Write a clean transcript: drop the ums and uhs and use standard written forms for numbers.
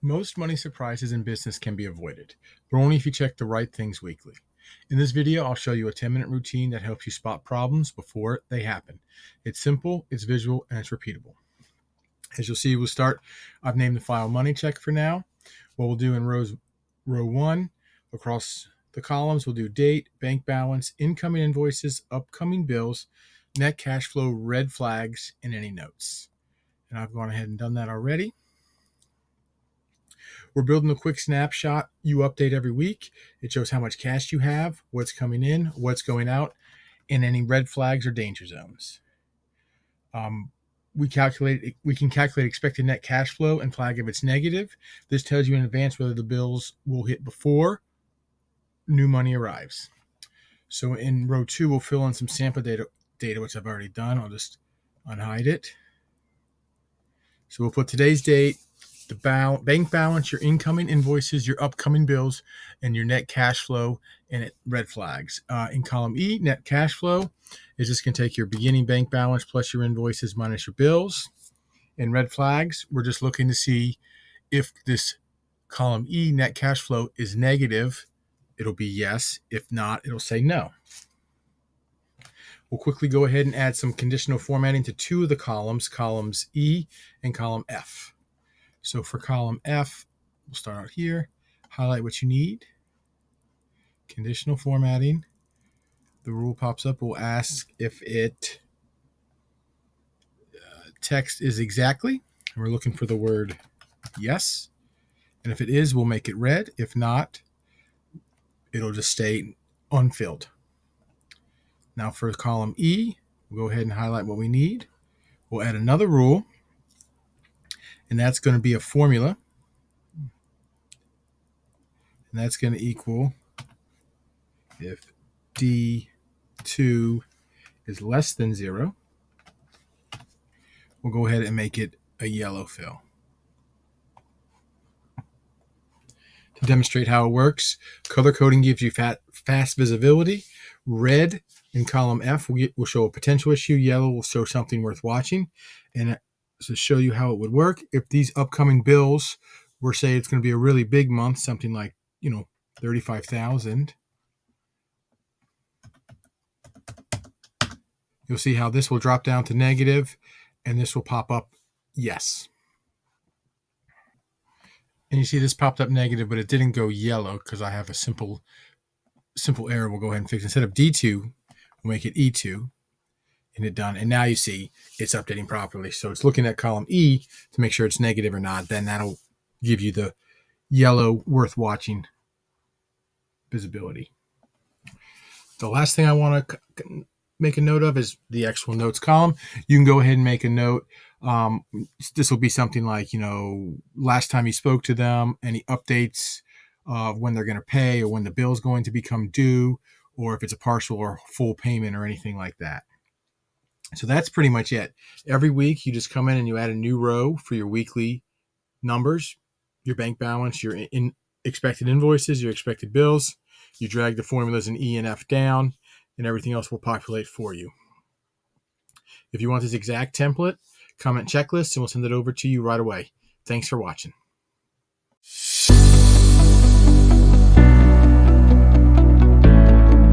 Most money surprises in business can be avoided, but only if you check the right things weekly. In this video, I'll show you a 10-minute routine that helps you spot problems before they happen. It's simple, it's visual, and it's repeatable. As you'll see, I've named the file money check for now. What we'll do in row 1, across the columns, we'll do date, bank balance, incoming invoices, upcoming bills, net cash flow, red flags, and any notes. And I've gone ahead and done that already. We're building a quick snapshot you update every week. It shows how much cash you have, what's coming in, what's going out, and any red flags or danger zones. We can calculate expected net cash flow and flag if it's negative. This tells you in advance whether the bills will hit before new money arrives. So in row 2, we'll fill in some sample data, which I've already done. I'll just unhide it. So we'll put today's date, the bank balance, your incoming invoices, your upcoming bills, and your net cash flow and red flags. In column E, net cash flow is just going to take your beginning bank balance plus your invoices minus your bills. In red flags, we're just looking to see if this column E, net cash flow, is negative. It'll be yes. If not, it'll say no. We'll quickly go ahead and add some conditional formatting to 2 of the columns E and column F. So for column F, we'll start out here, highlight what you need, conditional formatting. The rule pops up. We'll ask if it text is exactly, and we're looking for the word yes. And if it is, we'll make it red. If not, it'll just stay unfilled. Now for column E, we'll go ahead and highlight what we need. We'll add another rule, and that's going to be a formula. And that's going to equal if D2 is less than 0, we'll go ahead and make it a yellow fill. To demonstrate how it works, color coding gives you fast visibility. Red in column F will show a potential issue. Yellow will show something worth watching. And to show you how it would work, if these upcoming bills were, say, it's going to be a really big month, something like, $35,000, you'll see how this will drop down to negative, and this will pop up yes. And you see this popped up negative, but it didn't go yellow because I have a simple error we'll go ahead and fix. Instead of D2, we'll make it E2, and it done. And now you see it's updating properly. So it's looking at column E to make sure it's negative or not. Then that'll give you the yellow worth watching visibility. The last thing I want to make a note of is the actual notes column. You can go ahead and make a note. This will be something like, last time you spoke to them, any updates of when they're going to pay or when the bill is going to become due, or if it's a partial or full payment or anything like that. So that's pretty much it. Every week you just come in and you add a new row for your weekly numbers, your bank balance, your expected invoices, your expected bills. You drag the formulas in E and F down, and everything else will populate for you. If you want this exact template, comment checklist, and we'll send it over to you right away. Thanks for watching.